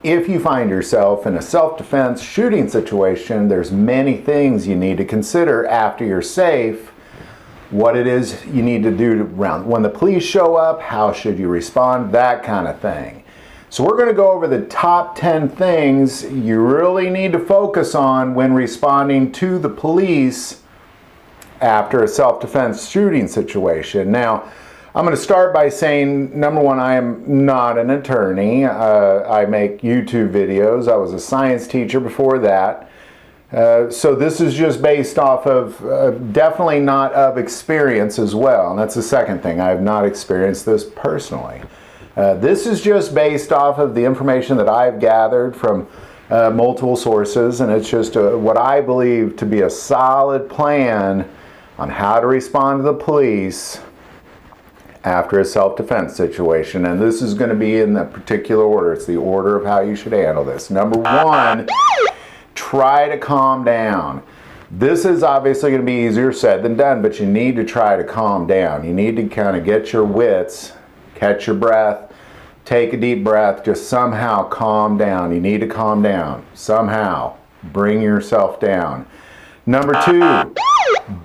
if you find yourself in a self-defense shooting situation, there's many things you need to consider after you're safe. What it is you need to do when the police show up, how should you respond, that kind of thing. So we're going to go over the top 10 things you really need to focus on when responding to the police after a self-defense shooting situation. Now, I'm going to start by saying, number one, I am not an attorney. I make YouTube videos. I was a science teacher before that. So this is just based off of, definitely not of experience as well. And that's the second thing. I have not experienced this personally. This is just based off of the information that I've gathered from multiple sources, and it's just what I believe to be a solid plan on how to respond to the police after a self-defense situation. And this is going to be in the particular order. It's the order of how you should handle this. Number one, try to calm down. This is obviously going to be easier said than done, but you need to try to calm down. You need to kind of get your wits, catch your breath, take a deep breath, just somehow calm down. You need to calm down. Somehow bring yourself down. Number two,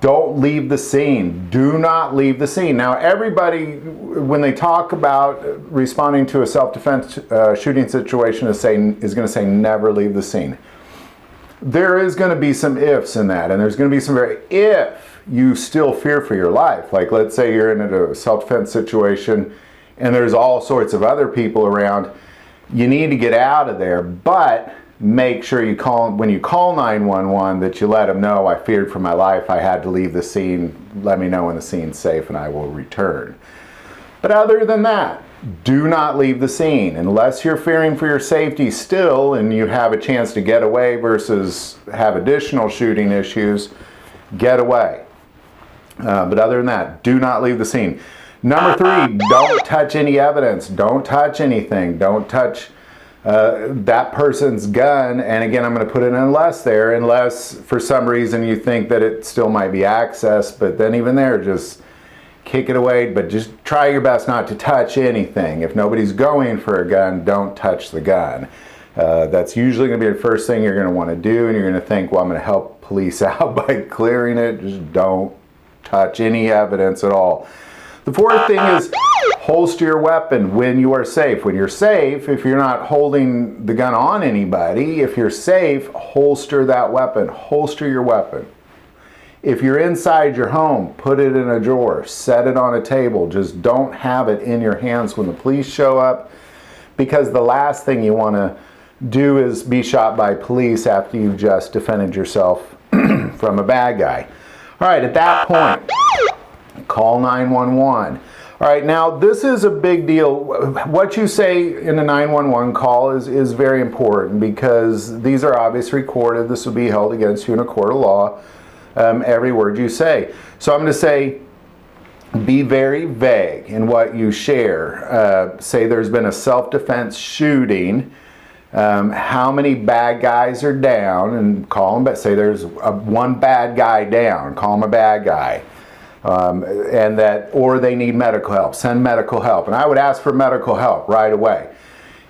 don't leave the scene. Do not leave the scene. Now, everybody, when they talk about responding to a self-defense shooting situation, is going to say never leave the scene. There is going to be some ifs in that, and there's going to be some if you still fear for your life. Like, let's say you're in a self-defense situation and there's all sorts of other people around. You need to get out of there, but make sure you when you call 911 that you let them know, I feared for my life, I had to leave the scene, let me know when the scene's safe and I will return. But other than that, do not leave the scene unless you're fearing for your safety still and you have a chance to get away versus have additional shooting issues. Get away. But other than that, do not leave the scene. Number three, don't touch any evidence. Don't touch anything. Don't touch that person's gun. And again, I'm going to put an unless there, unless for some reason you think that it still might be accessed, but then even there, just kick it away, but just try your best not to touch anything. If nobody's going for a gun, don't touch the gun. That's usually going to be the first thing you're going to want to do, and you're going to think, well, I'm going to help police out by clearing it. Just don't touch any evidence at all. The fourth thing is holster your weapon when you are safe. When you're safe, if you're not holding the gun on anybody, if you're safe, holster that weapon. Holster your weapon. If you're inside your home, put it in a drawer, set it on a table. Just don't have it in your hands when the police show up, because the last thing you want to do is be shot by police after you've just defended yourself from a bad guy. All right, at that point, call 911. All right, now this is a big deal. What you say in a 911 call is very important, because these are obviously recorded. This will be held against you in a court of law. Every word you say. So I'm going to say, be very vague in what you share. Say there's been a self-defense shooting. How many bad guys are down, and call them, but say there's one bad guy down, call them a bad guy. And that, or they need medical help, send medical help. And I would ask for medical help right away.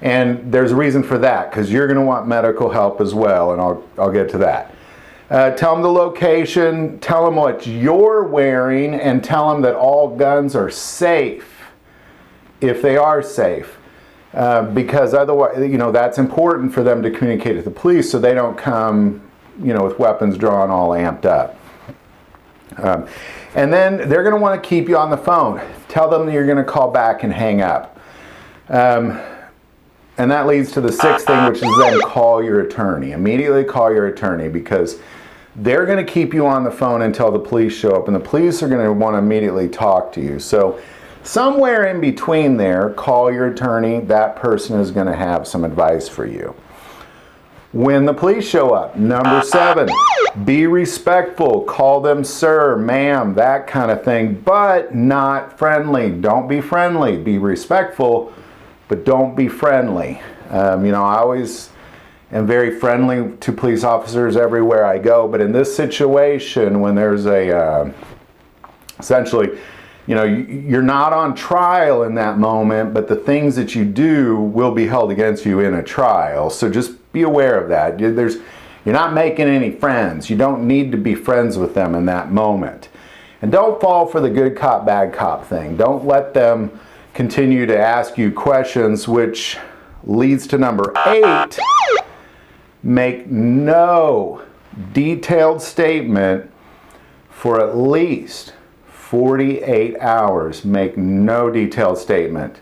And there's a reason for that, because you're going to want medical help as well, and I'll get to that. Tell them the location, tell them what you're wearing, and tell them that all guns are safe, if they are safe. Because otherwise, that's important for them to communicate to the police so they don't come, with weapons drawn all amped up. And then they're going to want to keep you on the phone. Tell them that you're going to call back and hang up. And that leads to the sixth thing, which is then call your attorney. Immediately call your attorney, because they're going to keep you on the phone until the police show up, and the police are going to want to immediately talk to you. So somewhere in between there, call your attorney. That person is going to have some advice for you. When the police show up, number 7, be respectful. Call them sir, ma'am, that kind of thing, but not friendly. Don't be friendly. Be respectful, but don't be friendly. I always am very friendly to police officers everywhere I go, but in this situation, when there's essentially you're not on trial in that moment, but the things that you do will be held against you in a trial. So just be aware of that. You're not making any friends. You don't need to be friends with them in that moment. And don't fall for the good cop, bad cop thing. Don't let them continue to ask you questions, which leads to number 8. Make no detailed statement for at least 48 hours. Make no detailed statement.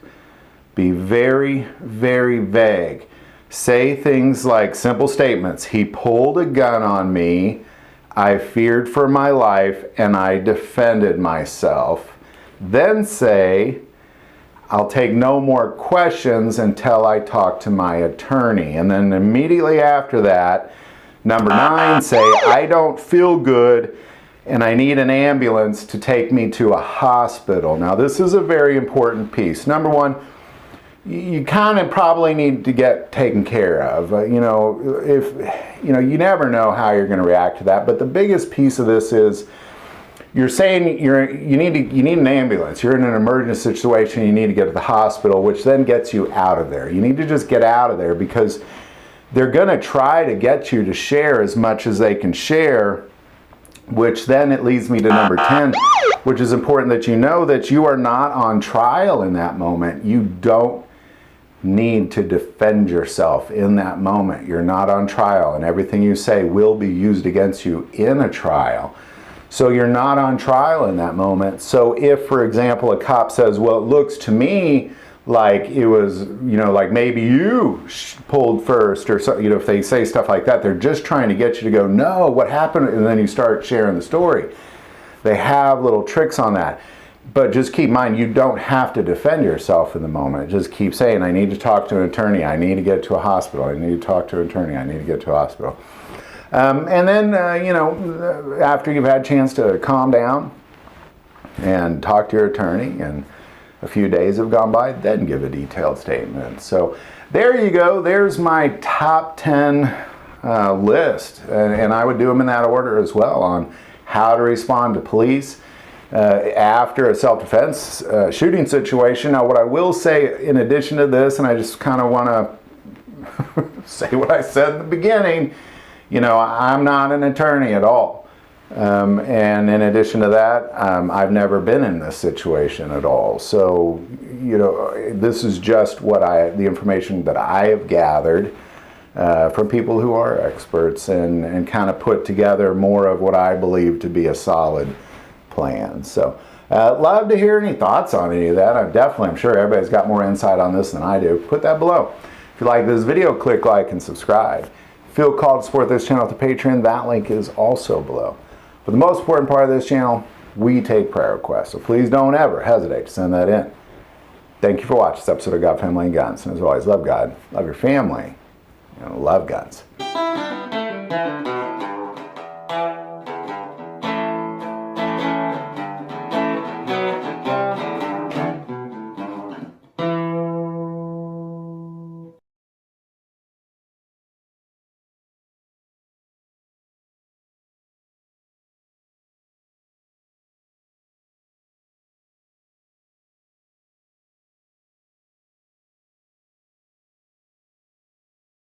Be very, very vague. Say things like simple statements. He pulled a gun on me. I feared for my life and I defended myself. Then say, I'll take no more questions until I talk to my attorney. And then immediately after that, number 9, say, I don't feel good and I need an ambulance to take me to a hospital. Now, this is a very important piece. Number 1, you kind of probably need to get taken care of. You never know how you're going to react to that. But the biggest piece of this is you're saying you need an ambulance. You're in an emergency situation. You need to get to the hospital, which then gets you out of there. You need to just get out of there because they're going to try to get you to share as much as they can share. Which then it leads me to number 10, which is important that you know that you are not on trial in that moment. You don't need to defend yourself in that moment. You're not on trial, and everything you say will be used against you in a trial. So you're not on trial in that moment. So if, for example, a cop says, well, it looks to me like it was, like maybe you pulled first, or so, if they say stuff like that, they're just trying to get you to go, no, what happened? And then you start sharing the story. They have little tricks on that. But just keep in mind, you don't have to defend yourself in the moment. Just keep saying, I need to talk to an attorney. I need to get to a hospital. I need to talk to an attorney. I need to get to a hospital. And then, after you've had a chance to calm down and talk to your attorney and a few days have gone by, then give a detailed statement. So there you go. There's my top 10 list. And I would do them in that order as well on how to respond to police after a self-defense shooting situation. Now, what I will say in addition to this, and I just kind of want to say what I said in the beginning, I'm not an attorney at all. And in addition to that, I've never been in this situation at all. So, this is just the information that I have gathered from people who are experts and kind of put together more of what I believe to be a solid plan. So, love to hear any thoughts on any of that. I'm sure everybody's got more insight on this than I do. Put that below. If you like this video, click like and subscribe. Feel called to support this channel with the Patreon. That link is also below. But the most important part of this channel, we take prayer requests. So please don't ever hesitate to send that in. Thank you for watching this episode of God, Family, and Guns. And as always, love God, love your family, and love guns.